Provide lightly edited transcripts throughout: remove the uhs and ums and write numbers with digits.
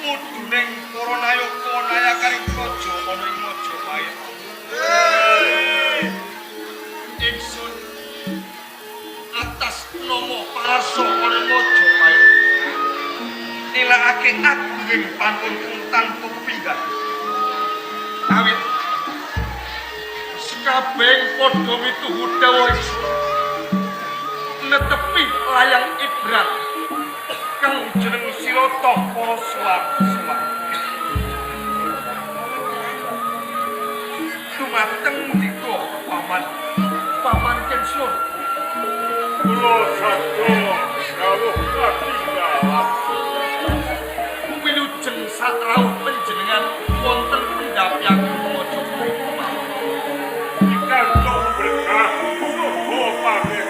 Muduning para nayaka nayakaning praja ana ing Majapahit. Ingsun atas nama Parsa ana ing Majapahit nilakake agunging panuntun tanpa pinggan. Awit sakabeh padha mituhu dawuh ingsun netepi layang Ibran kang jeneng Sirataka Swarga. Dumateng dika paman Kensur kula sadya dawuh katingalan wilujeng satrauh panjenengan wonten pendhapian Majapahit pikantuk berkah saha pamit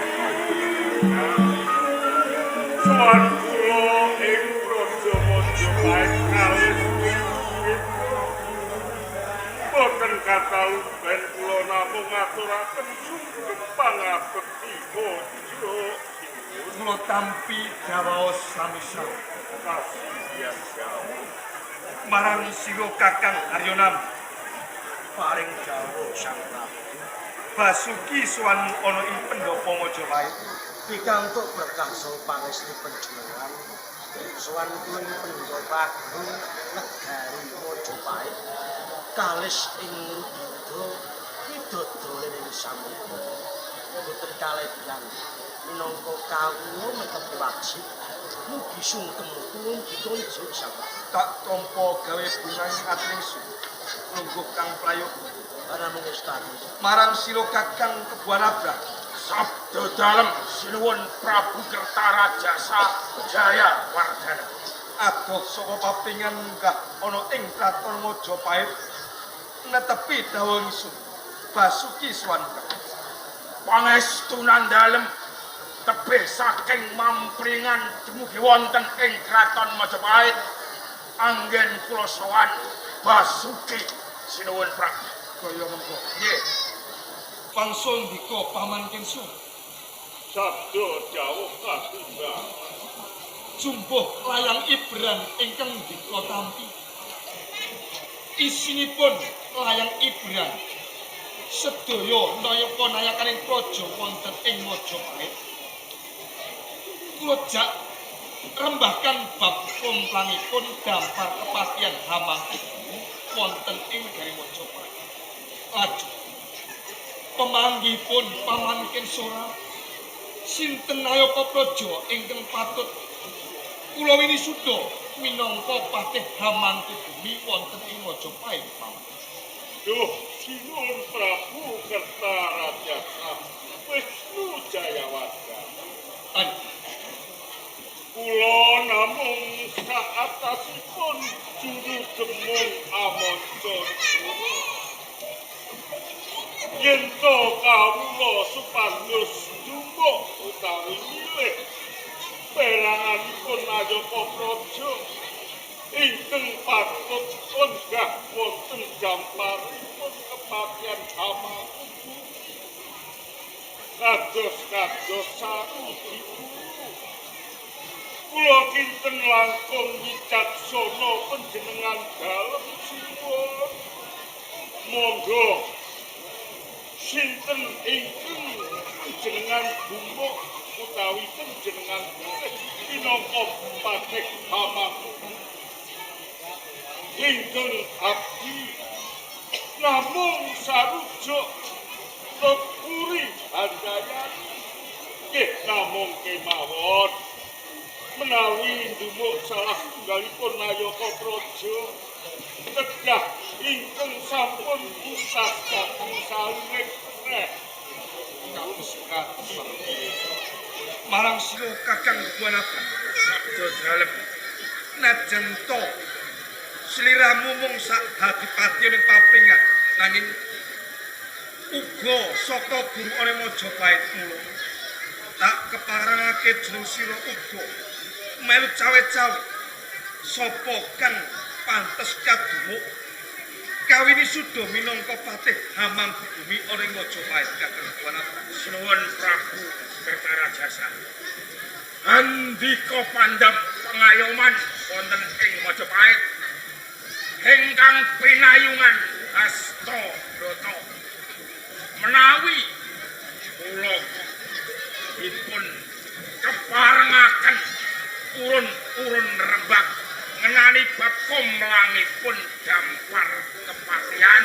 sowan kula ing Praja Majapahit kalih boten kathah ben kula namung ngaturaken sugeng pangabekti bojo kula tampi dawaos sami-sami kasihan marang sira Kakang Aryonam paring dawuh Sang Prabu Basuki swan ana ing pendopo Majapahit pikantuk berkah saha pangestu panjenengan swan kula ing pendopo agung negari Majapahit kalis ing Rudra pidodolen ing samudra boten kalih bilang minangka kawula netepi wajib mugi sungkem kula dikonjuk sampeyan tak tampa gawe bungaing atringsung lungguh kang prayoga para mengestani marang sira Kakang Kebuanabrak sabda dalem sinuwun Prabu Kertarajasa Jaya Wardana adoh saka papingan munggah ana ing kraton Majapahit netepi dawuh ingsun Basuki Swanka pangestunan dalem tebih saking mampringan dumugi wonten ing kraton Majapahit anggen kula sowan Basuki sinuwun Prabu kaya mengko nggih wangsul ndika paman Kensur sabda dawuh katunggal jumbuh layang Ibran ingkang dika tampi isinipun layang Ibran sedaya nayaka nayakaning praja wonten ing Majapahit kula jak rembahkan bab kumplangipun dampar kepatihan Hamangkubumi wonten ing negari Majapahit lajeng pemanggihipun paman Kensora sinten nayaka praja ingkang patut kula winisuda minangka patih Hamangkubumi wonten ing Majapahit paman. Duh sinuwun Prabu Kertarajasa Wisnu Jayawardana kula namung saatasipun juru demung amonco yen to kawula supados dumbuk utawi milih peranganipun Nayaka Praja ingkang patut lenggah wonten gamparipun kepatihan Hamangkubumi kados saruji kula kinten langkung wicaksana panjenengan dalem sinuwun monggo sinten ingkang panjenengan dumbuk utawi panjenengan minangka patih Hamangkubumi ingkang abdi namung sarujuk Puri Handayani nggih namung kemawon menawi ndumuk salah tunggalipun Nayaka Praja tegah ingkang sampun usah dhateng salirik meneh marang sira Kakang Kebuanabrak sabda dalem najan to sliramu mung sak hadipati ning papingan nanging uga saka guru ana Majapahit mula tak keparengake jeneng sira uga melu cawe-cawe sapa kang pantes kadumuk kawini suda minangka patih Hamangkubumi ana ing Majapahit Kakang Kebuanabrak sinuwun Prabu Kertarajasa andika pandhap ngayoman wonten ing Majapahit ingkang pinayungan Hasta Brata menawi kula dipun keparengaken urun-urun rembag ngenani bab komlangipun dampar kepatihan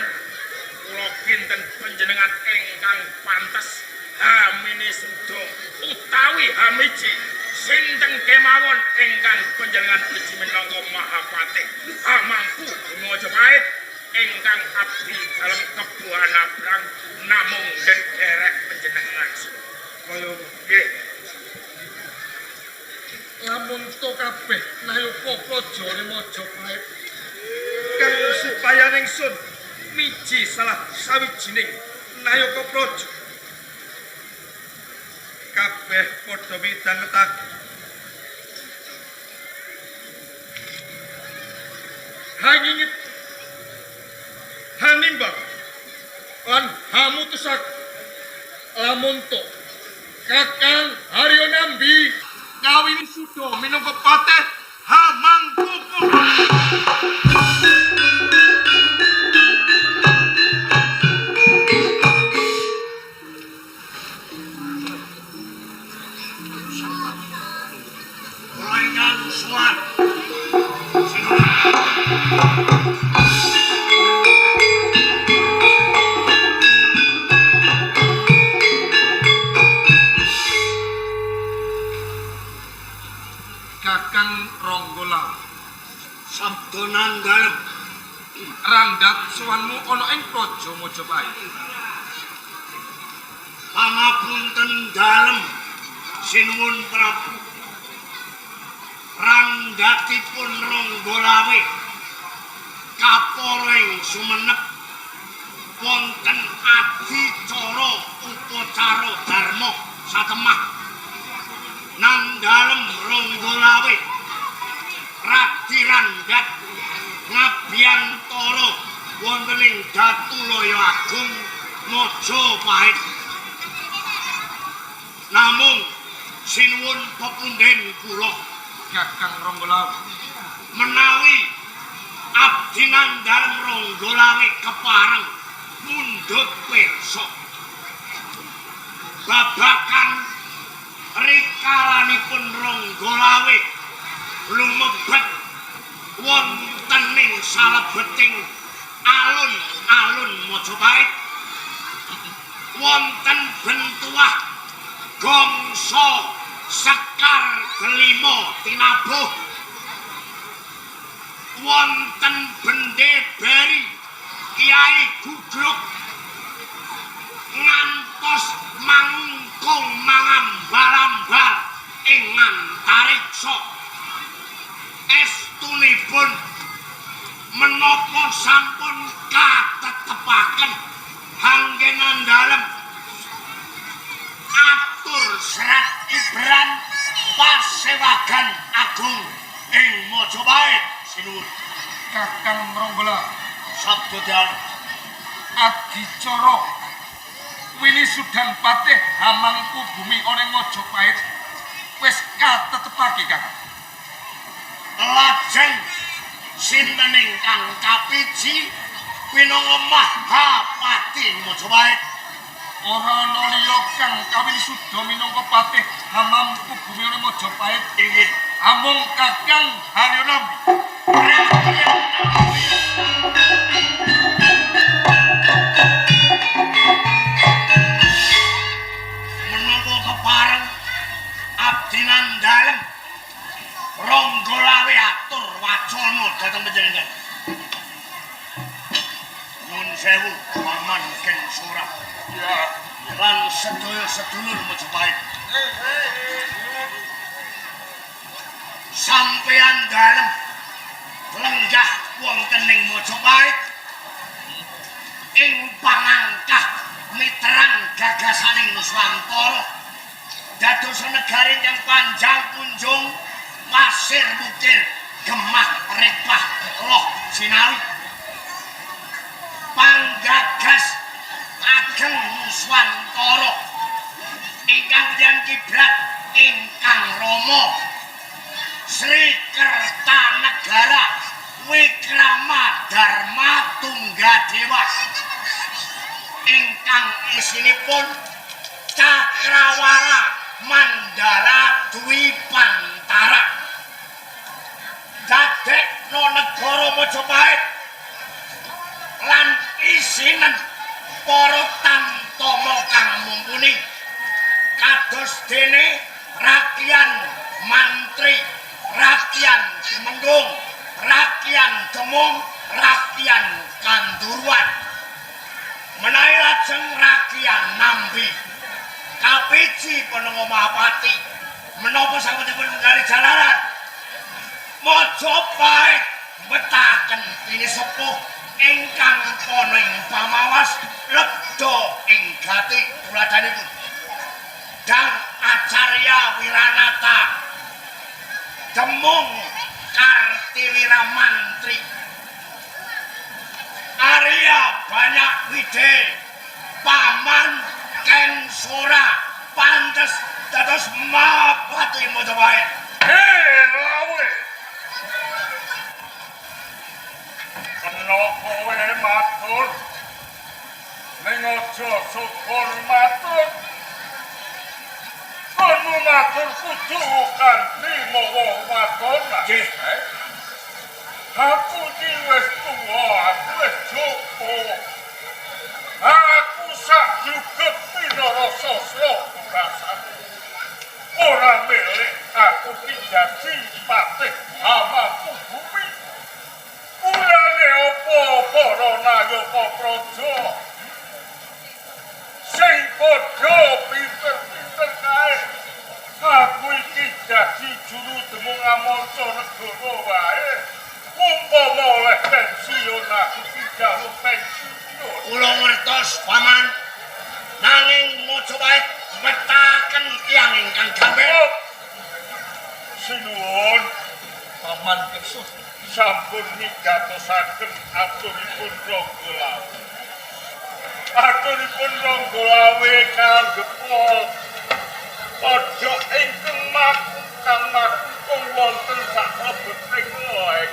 kula kinten panjenengan ingkang pantes hamini sudo utawi hamiji sinten kemawon ingkang panjenengan puji minangka Mahapatih Hamangku Majapahit ingkang abdi dalam kebuhan abrang namung derek panjenengan Kaya nggih lamun to kabeh nayaka prajane Majapahit kang supaya ningsun miji salah sawijining nayaka praja kabeh padha midhangetake hangingit hanimbang lan hamutusak lamun to Kakang Haryo Nambi ngawini sudo minangka patih Hamangkukumo. Kulaingan suat Kakang Ronggolawe sabdonan dalem randhat suwanmu ana ing praja Majapahit. pangapunten dalem sinuwun Prabu randhatipun Ronggolawe kapoleng Sumenep wonten adicara upacara dharma satemah nang dalem Ronggolawe radi randhat ngabiyantara wonten ing Datulaya Agung Majapahit namung sinuwun pepunden kula Kakang Ronggolawe menawi abdi nang dalem Ronggolawe kepareng mundhut pirsa babakan rikalanipun Ronggolawe lumebet wonten ing salebeting alun-alun Majapahit wonten bentuah gongso Sekar Delima tinabuh wonten bendebari Kiai Gugruk ngantos mangungkung mangambal-ambal ing antariksa estunipun menapa sampun katetepaken hanggenan dalem atur serat ibran Pasewagan Agung ing Majapahit sinuwun Kakang Ronggolawe sabda dalem adicara wini sudan patih Hamangku bumi ana ing Majapahit wis katetepake Kakang. lajeng sinten ingkang kapiji pinangka Mahapati Majapahit Ora ana liya kang kawin suda minangka patih Hamangku bumi ana ing Majapahit inggih amung Kakang Haryo Nambi. menapa kepareng abdi nang dalem Ronggolawe atur wacana dhateng panjenengan nyuwun sewu paman ken surah Ya, lan sedaya-sedulur Majapahit sampeyan dalem lenggah wonten ing Majapahit ing pangangkah miterang gagasaning Nuswantara dados negari yang panjang kunjung pasir bukir gemah repah loh sinawi panggagas ageng Nuswantara ingkang yang kiblat ingkang Rama Sri Kertanegara Wikrama Dharma Tunggadewa ingkang isinipun Cakrawala Mandala Dwipantara dadekno negara Majapahit lan isinen para tamtama kang mumpuni kados dene rakyat mantri, rakyat Temenggung, rakyat Demung, rakyat Kanduruan. Menawi lajeng rakyat Nambi kapiji Panengga Mahapati menapa sampun nggali jalaran Majapahit betaken ini sepuh ingkang ana ing pamawas lebda ing gati tuladhanipun Dang Acarya Wiranata Demung Kartiwira Mantri Arya Banyak Wide Paman Ken Sora pantes dados Mahapati Majapahit. Lawe kenapa kowe matur ning aja syukur matur kono matur kudu kanthi mawa matur nggih aku iki wis tuwa aku wis cukup aku sak juget pinara sastra rasane ora milik aku ki dadi patih amaku bumi ulane apa para nayaka praja sing padha pinter-pinter kae aku iki dadi juru demung amonco negara wae umpama oleh pensiun aku iki jaluk pensiun Kula ngertos paman nanging Majapahit betaken tiyang ingkang gampil sinuwun Paman Kersa sampun migatosaken aturipun Ranggalawe. Aturipun Ranggalawe kagepol padha ingkang makung wonten saklebeting wae.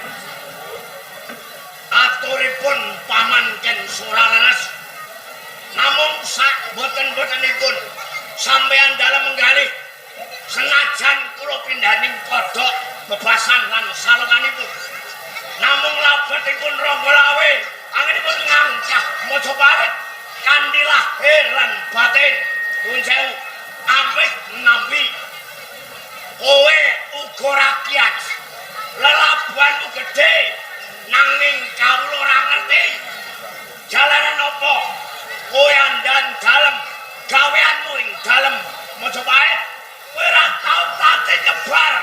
aturipun Paman Ken Suralaras namung sak boten-botenipun sampeyan dalem menggalih senajan kula pindhaning kodhok bebasan lan salonganipun namung labetipun Ranggalawe anginipun ngangkah Majapahit kanthi lahir lan batin nuwun sewu awit nampi kowe uga rakyat lelabuhanmu gedhe nanging kawula ora ngerti jalaran apa kowe andan dalem gaweanmu ing dalem Majapahit kowe ora tau tate nyebar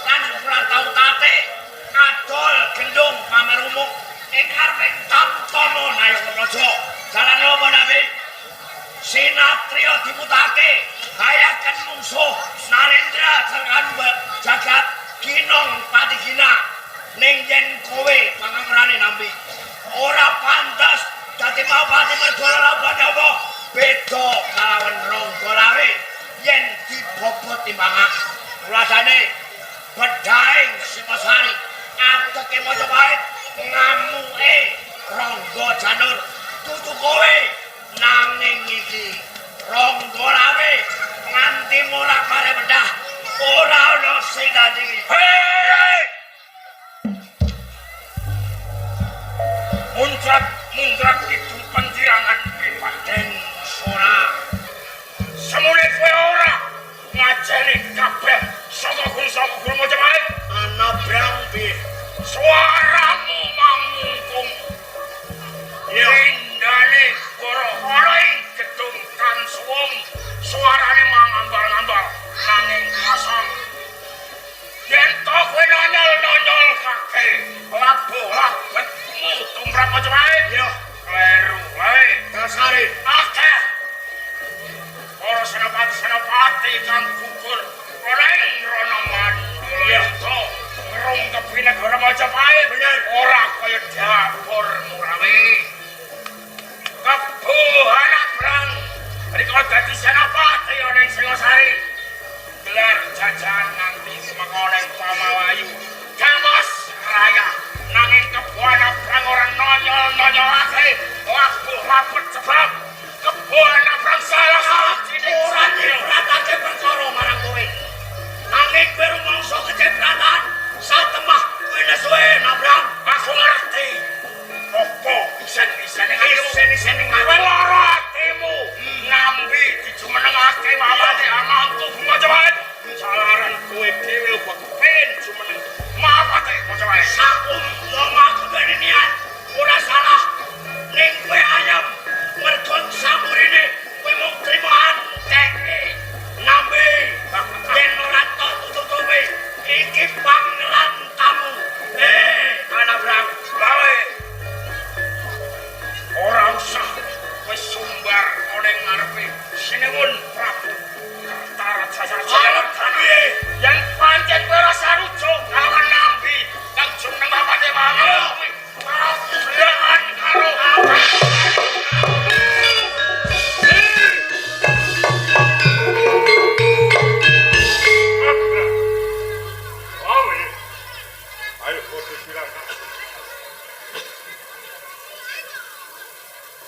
lan ora tau tate adol gendung pamer umum ing kareping tamtama nayaka praja jalan apa nabi sinatria diputake hayaken mungsuh Narendra sarkan jagat ginong patigina ning yen kowe pangamrane nampi ora pantas dadi Mahapati mergala lawan apa beda kalawan Ranggalawe yen dibobot timbangan tuladhane Bedhaing Singosari ateke Majapahit ngamuke Rangga Janur tutu kowe nanging iki Ranggalawe nganti morak mare bedah ora ana sing dadi muncrat itu penjirangan Ken Sora semule kowe ora ngajeni kabeh saka gun Majapahit ana brambi suaramu mamungkum indane koro-koro ing gedung Transwong suarane mangambal-ambal nanging kosong yen to kowe nonyol kake labuh betmu tumrap Majapahit yo kleru wae dasare akeh para senopati kang gugur oleh ronoman yo to ngrung kepine negara Majapahit bener ora kaya dapur murawi kebuh anak perang riko dadi senopati ana ing Singosari gelar jajan nganti semekoneng pamawayu Gamos raya nanging kebuana perang orang nonyol-nonyolake waktu rapet sebab kebuana perang salah ora dipratake perkara marang kowe nanging baru mangsa kecepratan satemah kowe nesuwe nabrak aku ngerti opo isen-isen ngawe loro atimu nambi dijumenengake mawate amantu Majapahit jalaran kowe dhewe kok kepen jumeneng mawate Majapahit sakum wong aku dene niat ora salah ning kowe ayam mergo samurine kowe mung trimo anteke nambe ben ora tutup-tutupe iki pangeran tamu anak Bram bae ora usah wis sumbar oneng ngarepe Sinuwun Prabu Kertaraja Jayawardhana yen pancen kowe ora sarujuk lawan nambi kang jeneng bapake wae kuwi parabudakan karo Ayo foto silakan.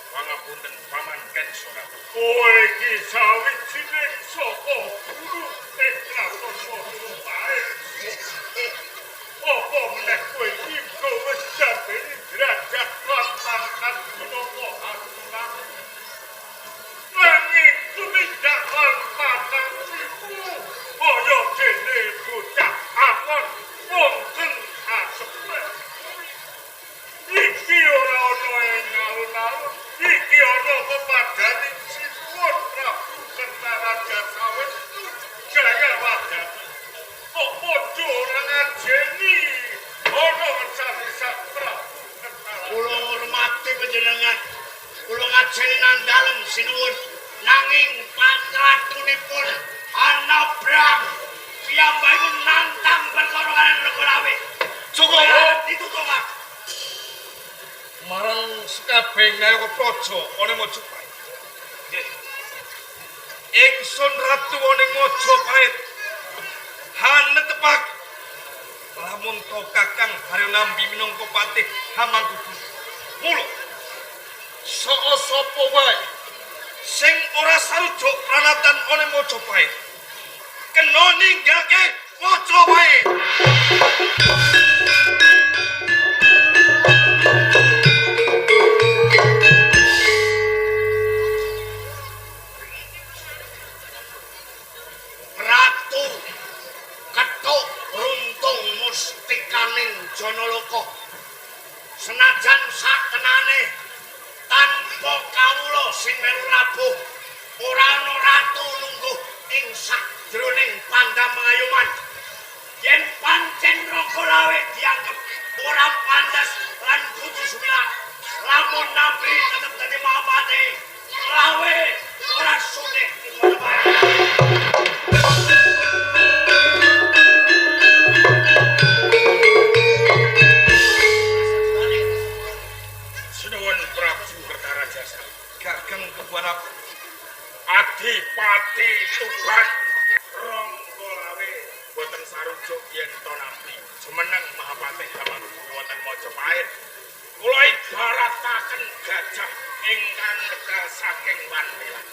pangapunten paman Kensora Kowe iki sawijining saka guru Tekraton Majapahit. Apa meneh kowe iki wis dadi derajat lan pangkat minangka aturan. Nanging tumindak lan patang iku kaya dene bocah angon wonten asepe. Iki ora ana ing alun-alun, iki ana pepadaning Sinuwun Prabu Kertaraja Sawestu Jayawardhana. Kok padha ora ngajeni ana mencari Prabu Kertaraja. kula hormati panjenengan kula ngajeni nang dalem sinuwun nanging pangratunipun ana Bram piyambakipun nantang perkara kalian Regolawe Cukup ditutup Pak marang sekabeh nayaka praja ana Majapahit. Ingsun ratu ana Majapahit hanetepak lamun to Kakang Haryanambi minangka patih Hamangkudu. Mula sapa wae sing ora sarujuk pranatan ana Majapahit kena ninggalke Majapahit. Ratu ketuk runtung mustikaning Janalaka senajan sakenane tanpa kawula sing melu nabuh ora ana ratu lungguh ing sakjroning pandamangayuman yen pancen Regolawe dianggep ora pantes lan kudu sumilah lamun nabi tetep dadi mapate lawe ora sudeh ing Majapahit. Sinuwun Prabu Kertaraja Kakang kebuarap Adipati Tuban Regolawe boten sarujuk yen to nampi jumeneng Mahapatih Hamangkudu wonten Majapahit kula ibarataken gajah ingkang medal saking Wandilan.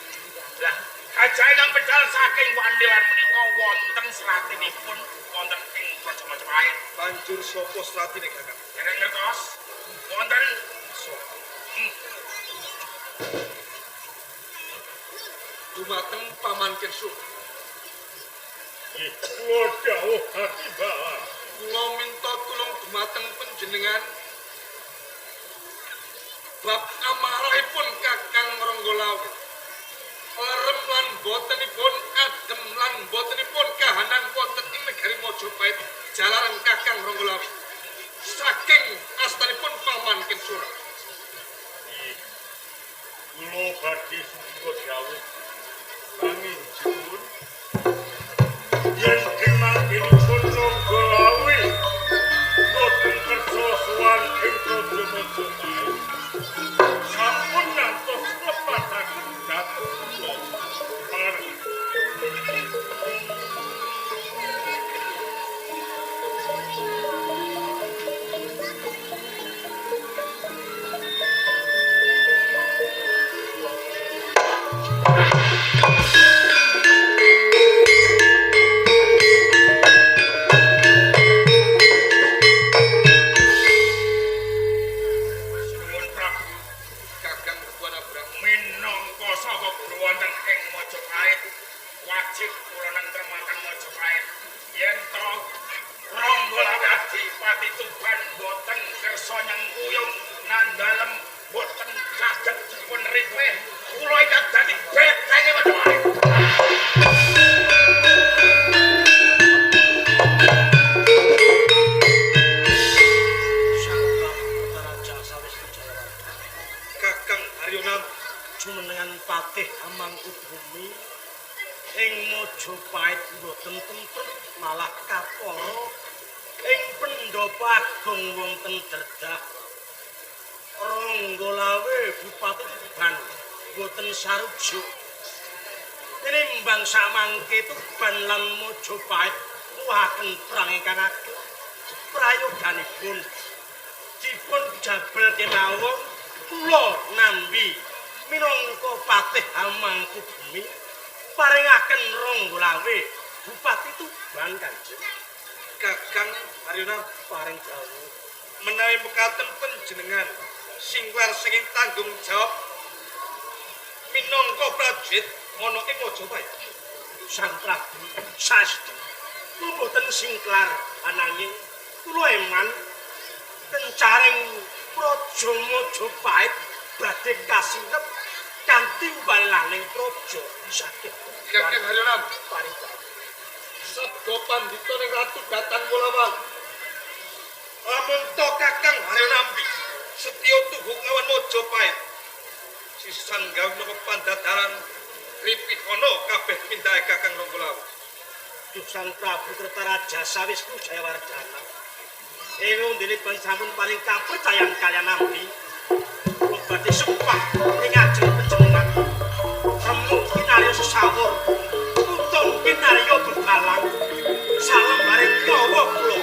Lah gajah ingkang medal saking Wandilan menika wonten seratinipun wonten ing Praja Majapahit. banjur sapa seratine Kakang? Dereng ngertos wonten Dumateng Paman Kensu. Kula dawuh hati bawa. Kula minta tulung dumateng panjenengan bab amarahipun Kakang Regolawe. Lerem lan botenipun adem lan botenipun kahanan wonten ing negari Majapahit jalaran Kakang Regolawe. Saking astanipun Paman Kensura. Kula badhe sumba dawuh. Angin jebul. Yen kemangkinipun Regolawe boten kersa sowan ing Praja Majapahit. Sampun ngantos lepataken dhateng kula. Napa agung wonten Derdah Ronggolawe Bupati Tuban boten sarujuk. Tinimbang samangke Tuban lan Mojopahit nuwuhaken perang ingkang ageng. Prayoganipun dipun jabel kemawon kula nambi minangka patih Hamangkubumi paringaken Ronggolawe Bupati Tuban Kanjeng. Kakang Aryuna paring dawuh menawi mekaten panjenengan singlar saking tanggung jawab minangka prajurit ana ing Mojopahit. Sang Prabu saestu kula boten singklar ananging kula eman kencaring praja Mojopahit badhe kasinep kanthi walaning praja saged. Kakang Aryuna paring dawuh. sabda pandhita ning Ratu Datan Kulawan. Amun to Kakang Haryonambi setya tuhu ngawan Mojopahit. Sisan gawe napa pandhadaran Kripikono kabeh pindahe Kakang Ronggolawe. Sang Prabu Kertaraja Sawisnu Jayawardhana. Ing dene sampun paring kapercayan kaliyan nampi. Kula badhe sumpah ing ajeng panjenengan. Remu kinarya sesawur. Untung kinarya bebalang. Salembare nyawa kula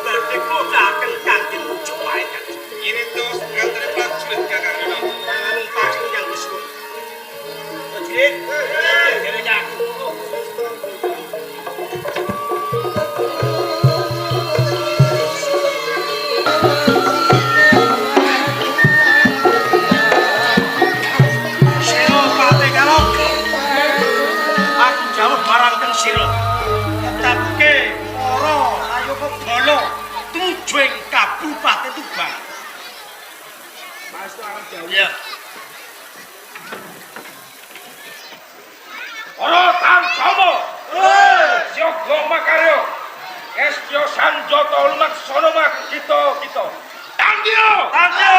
badhe kudhaken kanthi Mojopahit. Ini terus ngatri prajurit Kakang Haryona. Nanging pasti yang disuwun. Prajurit, dene aku. Barangken sira tetapke para ayo kebolo tuju ing Kabupaten Tuban. Master akan jauh. Ya. Para Tangkama, Siaga Makarya, Kestya Sanjata Lumaksana kita. Tandya! Tandya!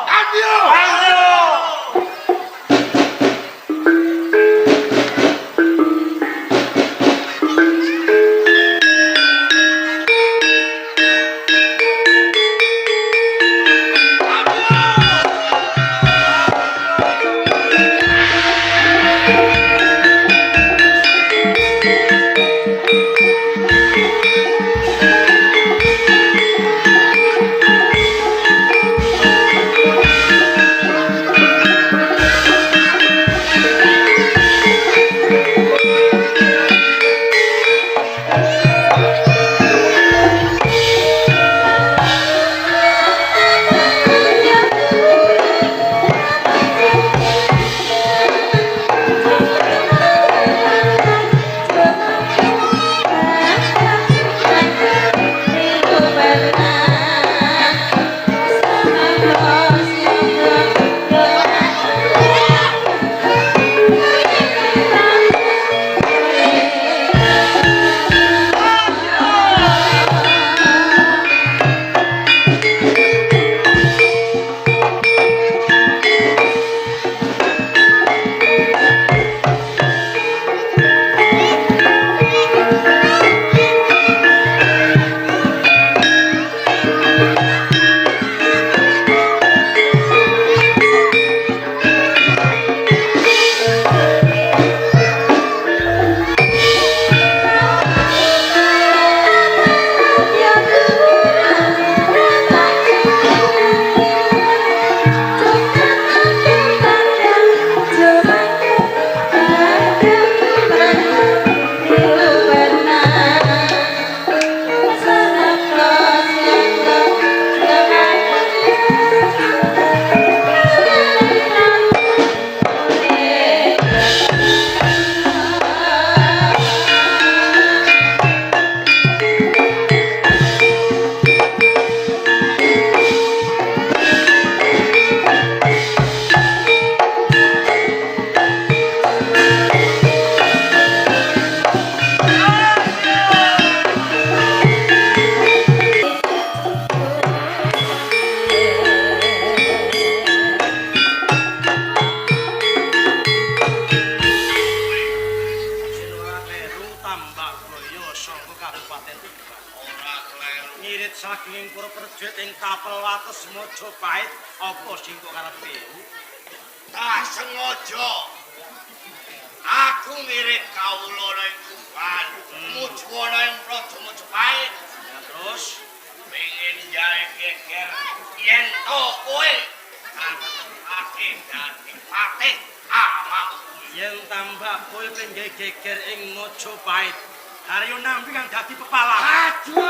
Tandya! Tandya! ngirit saking para prajurit ing kapal wates Majapahit apa sing kok karepe? Tak sengaja. Aku ngirit kawula ning Tuban, mujuwana ing Praja Majapahit. Ya terus Pengen jae geger yen to kowe ake dadi patih amak. yen tambah kowe pengen geger ing Majapahit, Haryo Nambi kang dadi pepalang. Aduh.